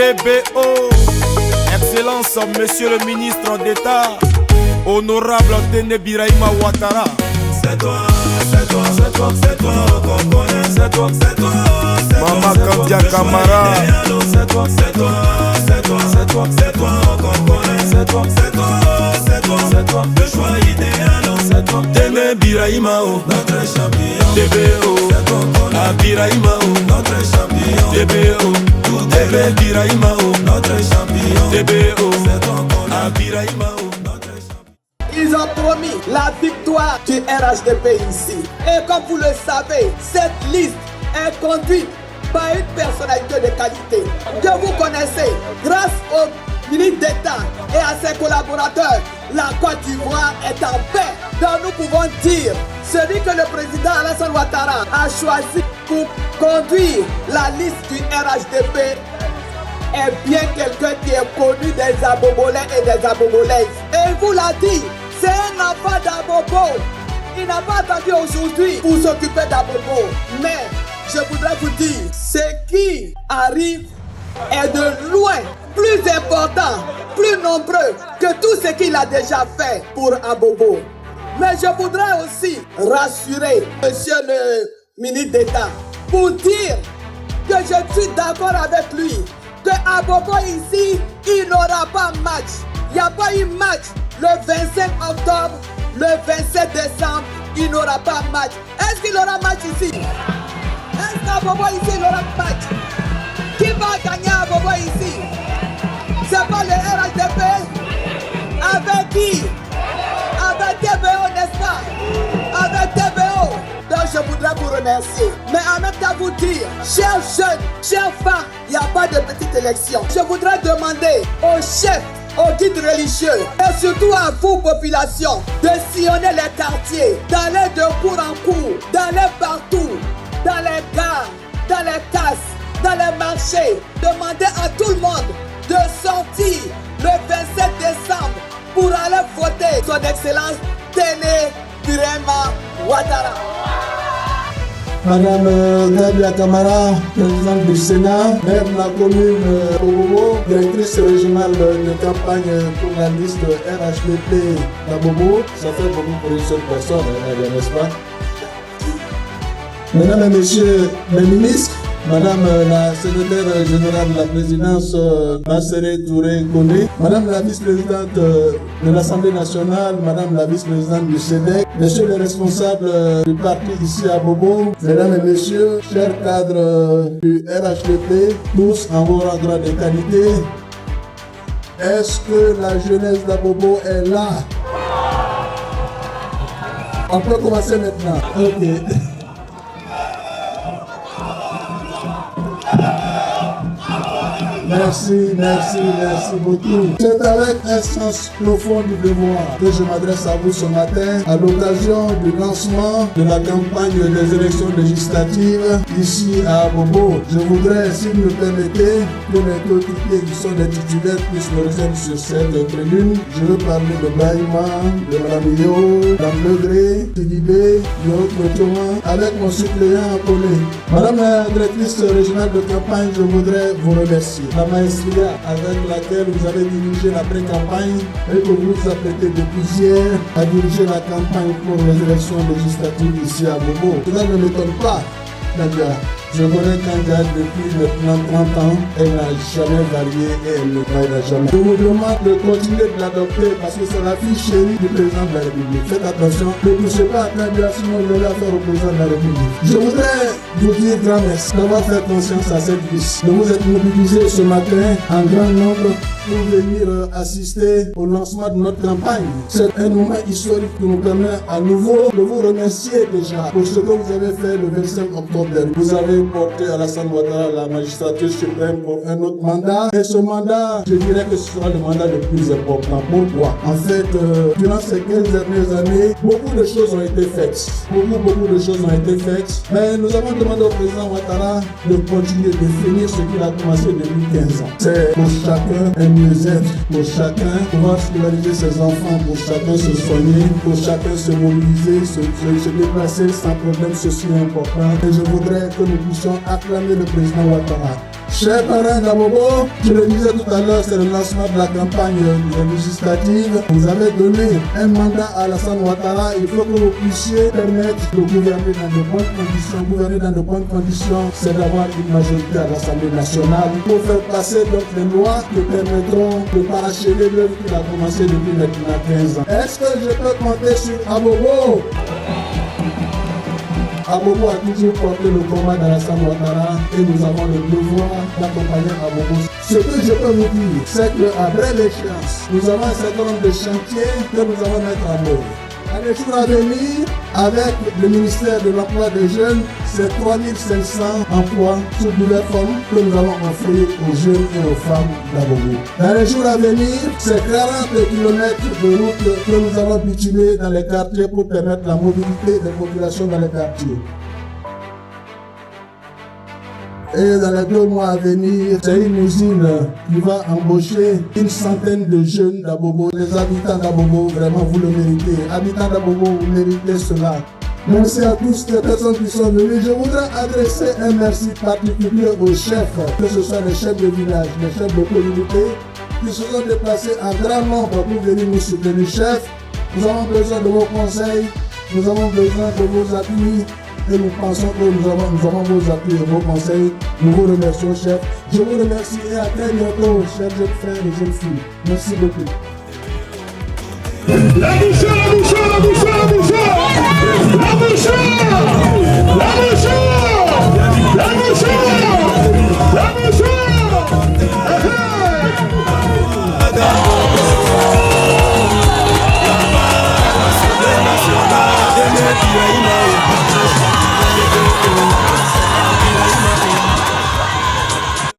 TBO, Excellence, Monsieur le Ministre d'État, Honorable Tene Birahima Ouattara. C'est toi, c'est toi, c'est toi, c'est toi qu'on connaît, c'est toi, c'est toi. Maman Kandia Kamara. C'est toi, c'est toi, c'est toi, c'est toi, c'est toi qu'on connaît, c'est toi, c'est toi, c'est toi, c'est toi. Le choix idéal, c'est toi. Tene Birahima, notre champion. TBO, c'est toi qu'on connaît. Birahima, notre champion. TBO, Tene Birahima, notre champion. TBO, c'est toi qu'on connaît. Birahima, notre champion. Ils ont promis la victoire du RHDP ici. Et comme vous le savez, cette liste est conduite par une personnalité de qualité que vous connaissez. Grâce au ministre d'État et à ses collaborateurs, la Côte d'Ivoire est en paix. Donc nous pouvons dire, celui que le président Alassane Ouattara a choisi pour conduire la liste du RHDP est bien quelqu'un qui est connu des Abobolais et des Abobolaises. Et il vous l'a dit, c'est un enfant d'Abobo. Il n'a pas attendu aujourd'hui pour s'occuper d'Abobo. Mais je voudrais vous dire, ce qui arrive est de loin plus important, plus nombreux que tout ce qu'il a déjà fait pour Abobo. Mais je voudrais aussi rassurer Monsieur le ministre d'État pour dire que je suis d'accord avec lui que Abobo ici, il n'aura pas match. Il n'y a pas eu match le 25 octobre, le 27 décembre, il n'aura pas match. Est-ce qu'il aura match ici? Est-ce qu'Abobo ici, il aura match? Qui va gagner Abobo ici? C'est pas le RHDP? Avec qui? Avec TBO, n'est-ce pas? Avec TBO. Donc je voudrais vous remercier. Mais en même temps vous dire, chers jeunes, chers femmes, il n'y a pas de petite élection. Je voudrais demander aux chefs, aux guides religieux et surtout à vous, population, de sillonner les quartiers, d'aller de cour en cour, d'aller partout, dans les gares, dans les casses, dans les marchés. Demander à tout le monde de sortir le 27 décembre pour aller voter son Excellence Tene Birahima Ouattara. Madame Nadia Kamara, présidente du Sénat, maire de la commune Bobo, directrice régionale de campagne pour la liste RHDP d'Abobo. Ça fait beaucoup pour une seule personne, Nadia, n'est-ce pas? Mesdames et messieurs les ministres, Madame la secrétaire générale de la présidence, Nassere Touré Kone, Madame la vice-présidente de l'Assemblée nationale, Madame la vice-présidente du SEDEC, Messieurs les responsables du parti ici à Bobo, Mesdames et Messieurs, chers cadres du RHDP, tous en haut en grade de qualité, est-ce que la jeunesse d'Abobo est là? On peut commencer maintenant. Ok. Merci beaucoup. C'est avec un sens profond du devoir que je m'adresse à vous ce matin à l'occasion du lancement de la campagne des élections législatives ici à Bobo. Je voudrais, si vous me permettez, que mes coéquipiers qui sont des titulaires puissent me rejoindre sur cette tribune. Je veux parler de Brahima, de Mme Yo, Mme Legré, Tidibé, de Haute avec mon suppléant appelé. Madame la directrice régionale de campagne, je voudrais vous remercier. La maestria avec laquelle vous avez dirigé la pré-campagne et que vous vous apprêtez depuis hier à diriger la campagne pour les élections législatives ici à Bobo. Cela ne m'étonne pas, Nadia. Je connais Kandia depuis maintenant 30 ans, elle n'a jamais varié et elle ne variera jamais. Je vous demande de continuer de l'adopter parce que c'est la fille chérie du président de la République. Faites attention, ne touchez pas à Kandia sinon vous allez faire au président de la République. Je voudrais vous dire grand merci d'avoir fait conscience à cette liste, de vous être mobilisés ce matin en grand nombre pour venir assister au lancement de notre campagne. C'est un moment historique qui nous permet à nouveau de vous remercier déjà pour ce que vous avez fait le 25 octobre dernier. Vous avez porté Alassane Ouattara à la magistrature suprême pour un autre mandat. Et ce mandat, je dirais que ce sera le mandat le plus important. Pourquoi? En fait, durant ces 15 dernières années, beaucoup de choses ont été faites. Beaucoup de choses ont été faites. Mais nous avons demandé au président Ouattara de continuer, de finir ce qu'il a commencé depuis 15 ans. C'est pour chacun un mieux-être, pour chacun pouvoir scolariser ses enfants, pour chacun se soigner, pour chacun se mobiliser, se déplacer sans problème, ceci est important. Et je voudrais que nous puissions acclamer le président Ouattara Chers parents d'Abobo, je le disais tout à l'heure, c'est le lancement de la campagne législative. Vous avez donné un mandat à Alassane Ouattara. Il faut que vous puissiez permettre de gouverner dans de bonnes conditions. Gouverner dans de bonnes conditions, c'est d'avoir une majorité à l'Assemblée nationale pour faire passer donc les lois qui permettront de parachever l'œuvre qu'il a commencé depuis maintenant 15 ans. Est-ce que je peux compter sur Abobo? Abobo a toujours porté le combat d'Alassane Ouattara et nous avons le devoir d'accompagner Abobo. Ce que je peux vous dire, c'est qu'après l'échéance, nous avons un certain nombre de chantiers que nous allons mettre en œuvre. Dans les jours à venir, avec le ministère de l'Emploi des Jeunes, c'est 3500 emplois sous diverses formes que nous allons offrir aux jeunes et aux femmes d'Abobo. Dans les jours à venir, c'est 40 km de route que nous allons bitumer dans les quartiers pour permettre la mobilité des populations dans les quartiers. Et dans les 2 mois à venir, c'est une usine qui va embaucher une centaine de jeunes d'Abobo. Les habitants d'Abobo, vraiment, vous le méritez. Habitants d'Abobo, vous méritez cela. Merci à tous les personnes qui sont venues. Je voudrais adresser un merci particulier aux chefs, que ce soit les chefs de village, les chefs de communauté, qui se sont déplacés en grand nombre pour venir nous soutenir. Chefs, nous avons besoin de vos conseils, nous avons besoin de vos appuis. Et nous pensons que nous avons vos appuis et vos conseils. Nous vous remercions, chef. Je vous remercie et à très bientôt, chers jeunes frères et jeunes filles. Merci beaucoup. La bouche, la bouche, la bouche, la bouche.